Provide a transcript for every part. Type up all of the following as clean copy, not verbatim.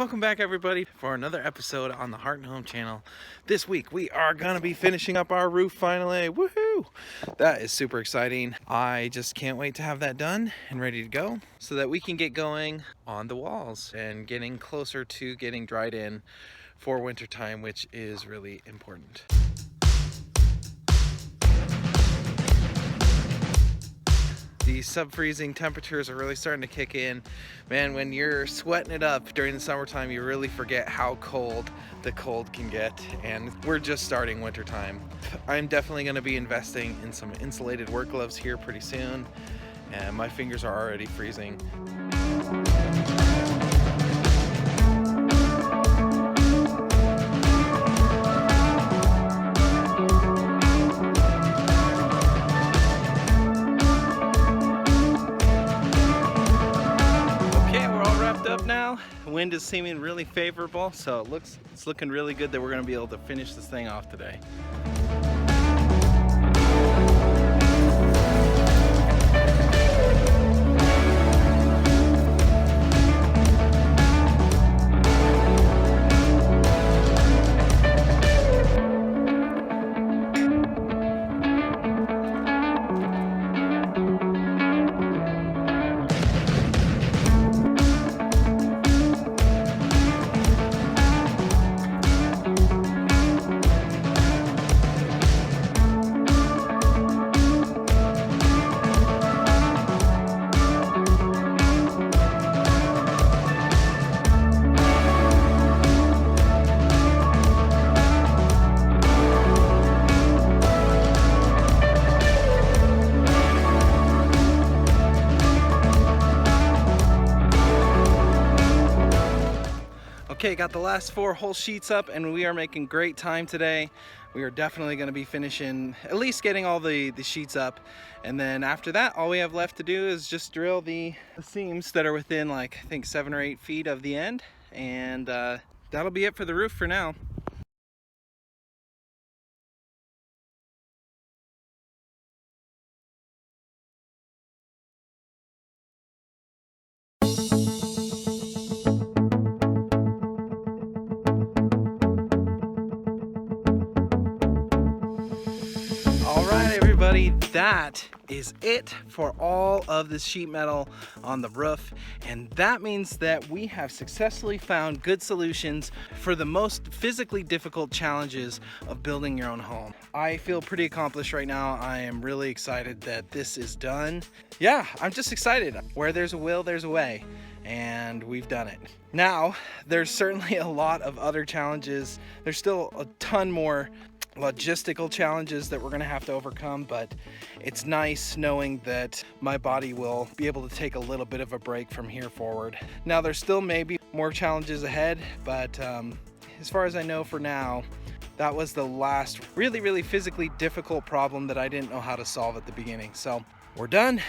Welcome back everybody for another episode on the Heart and Home channel. This week we are going to be finishing up our roof finally. Woohoo! That is super exciting. I just can't wait to have that done and ready to go so that we can get going on the walls and getting closer to getting dried in for winter time, which is really important. The sub-freezing temperatures are really starting to kick in. Man, when you're sweating it up during the summertime, you really forget how cold the cold can get, and we're just starting winter time. I'm definitely going to be investing in some insulated work gloves here pretty soon, and my fingers are already freezing. Now the wind is seeming really favorable, so it's looking really good that we're going to be able to finish this thing off today. Okay, got the last 4 whole sheets up and we are making great time today. We are definitely going to be finishing, at least getting all the sheets up. And then after that, all we have left to do is just drill the seams that are within like, I think 7 or 8 feet of the end. And that'll be it for the roof for now. That is it for all of the sheet metal on the roof, and that means that we have successfully found good solutions for the most physically difficult challenges of building your own home. I feel pretty accomplished right now. I am really excited that this is done. Yeah, I'm just excited. Where there's a will, there's a way, and we've done it. Now, there's certainly a lot of other challenges. There's still a ton more logistical challenges that we're going to have to overcome, but it's nice knowing that my body will be able to take a little bit of a break from here forward. Now, there's still maybe more challenges ahead, but as far as I know for now, that was the last really physically difficult problem that I didn't know how to solve at the beginning. So we're done.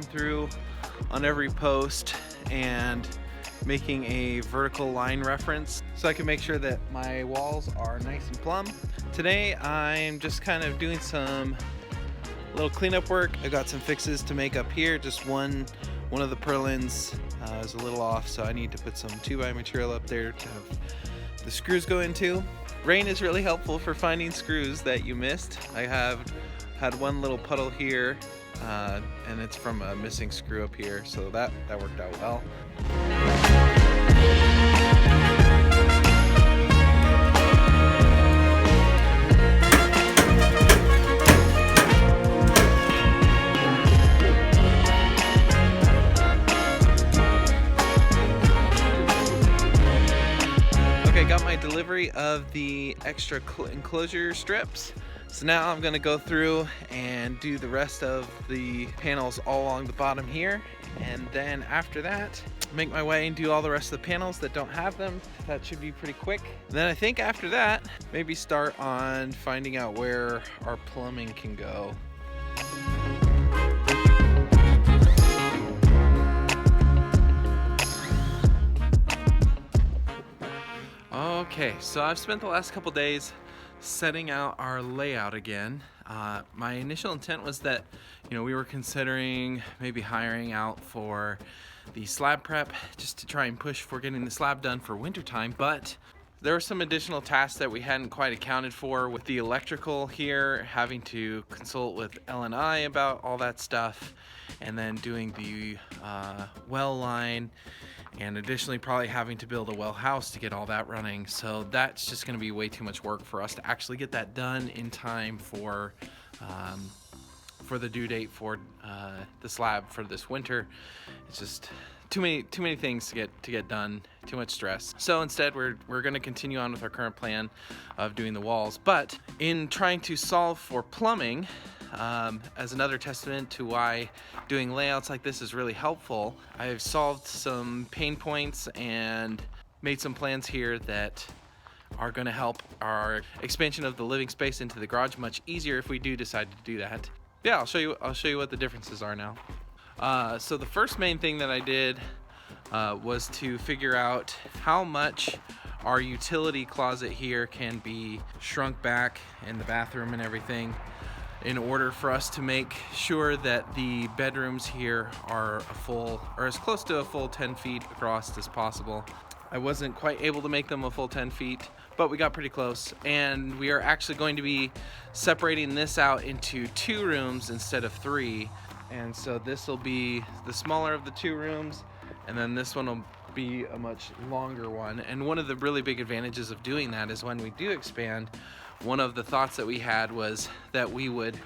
Through on every post and making a vertical line reference so I can make sure that my walls are nice and plumb. Today I'm just kind of doing some little cleanup work. I got some fixes to make up here. Just one of the purlins is a little off, so I need to put some 2x material up there to have the screws go into. Rain is really helpful for finding screws that you missed. I have had one little puddle here, and it's from a missing screw up here, so that worked out well. Okay, got my delivery of the extra enclosure strips. So now I'm going to go through and do the rest of the panels all along the bottom here, and then after that make my way and do all the rest of the panels that don't have them. That should be pretty quick. Then I think after that, maybe start on finding out where our plumbing can go. Okay, so I've spent the last couple days setting out our layout again. My initial intent was that, we were considering maybe hiring out for the slab prep just to try and push for getting the slab done for wintertime, but there were some additional tasks that we hadn't quite accounted for with the electrical here, having to consult with L&I about all that stuff, and then doing the well line, and additionally probably having to build a well house to get all that running. So that's just going to be way too much work for us to actually get that done in time for the due date for the slab for this winter. It's just too many things to get done, too much stress. So instead we're going to continue on with our current plan of doing the walls, but in trying to solve for plumbing, as another testament to why doing layouts like this is really helpful, I've solved some pain points and made some plans here that are going to help our expansion of the living space into the garage much easier if we do decide to do that. Yeah, I'll show you what the differences are now. So the first main thing that I did was to figure out how much our utility closet here can be shrunk back in the bathroom and everything, in order for us to make sure that the bedrooms here are as close to a full 10 feet across as possible. I wasn't quite able to make them a full 10 feet, but we got pretty close. And we are actually going to be separating this out into 2 rooms instead of 3. And so this will be the smaller of the 2 rooms, and then this one will be a much longer one. And one of the really big advantages of doing that is when we do expand, one of the thoughts that we had was that we would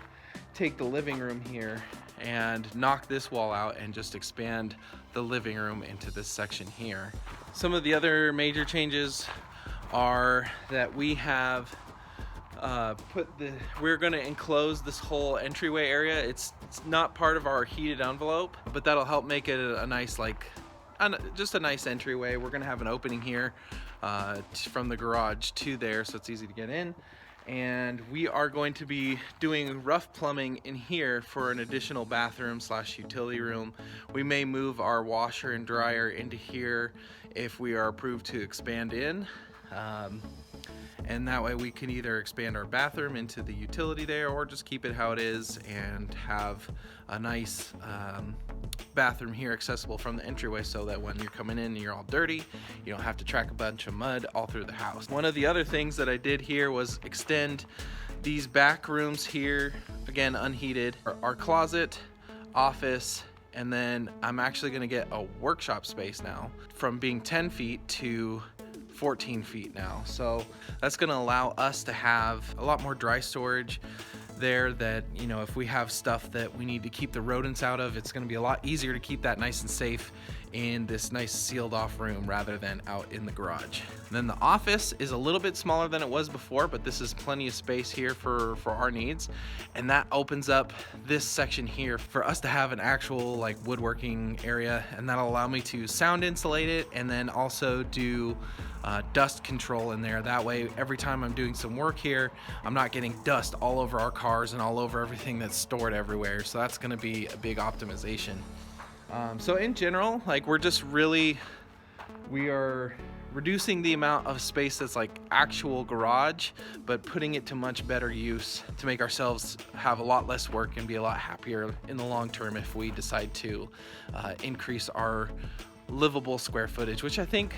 take the living room here and knock this wall out and just expand the living room into this section here. Some of the other major changes are that we have we're going to enclose this whole entryway area. It's not part of our heated envelope, but that'll help make it a nice, just a nice entryway. We're going to have an opening here from the garage to there, so it's easy to get in. And we are going to be doing rough plumbing in here for an additional bathroom / utility room. We may move our washer and dryer into here if we are approved to expand in. And that way we can either expand our bathroom into the utility there, or just keep it how it is and have a nice bathroom here accessible from the entryway, so that when you're coming in and you're all dirty, you don't have to track a bunch of mud all through the house. One of the other things that I did here was extend these back rooms here, again unheated, our closet, office, and then I'm actually going to get a workshop space now, from being 10 feet to 14 feet now. So that's going to allow us to have a lot more dry storage there, that if we have stuff that we need to keep the rodents out of, it's going to be a lot easier to keep that nice and safe in this nice sealed off room rather than out in the garage. And then the office is a little bit smaller than it was before, but this is plenty of space here for our needs, and that opens up this section here for us to have an actual woodworking area, and that'll allow me to sound insulate it and then also do dust control in there. That way every time I'm doing some work here, I'm not getting dust all over our cars and all over everything that's stored everywhere. So that's going to be a big optimization. So in general, we are reducing the amount of space that's actual garage, but putting it to much better use to make ourselves have a lot less work and be a lot happier in the long term if we decide to increase our livable square footage, which I think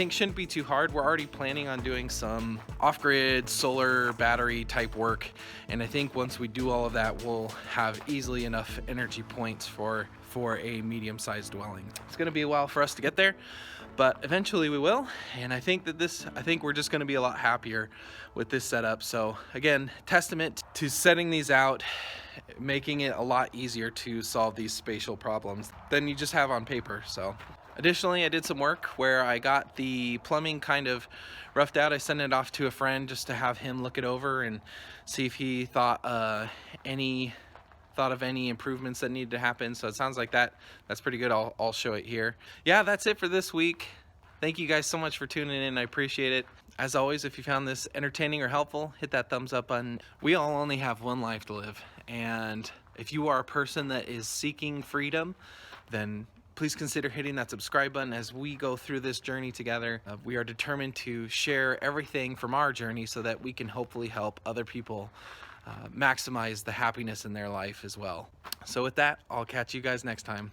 shouldn't be too hard. We're already planning on doing some off-grid solar battery type work, and I think once we do all of that, we'll have easily enough energy points for a medium-sized dwelling. It's going to be a while for us to get there, but eventually we will. And I think we're just going to be a lot happier with this setup. So again, testament to setting these out, making it a lot easier to solve these spatial problems than you just have on paper. So additionally, I did some work where I got the plumbing kind of roughed out. I sent it off to a friend just to have him look it over and see if he thought any thought of any improvements that needed to happen. So it sounds like that's pretty good. I'll show it here. Yeah, that's it for this week. Thank you guys so much for tuning in. I appreciate it. As always, if you found this entertaining or helpful, hit that thumbs up button. We all only have one life to live, and if you are a person that is seeking freedom, then please consider hitting that subscribe button as we go through this journey together. We are determined to share everything from our journey so that we can hopefully help other people maximize the happiness in their life as well. So with that, I'll catch you guys next time.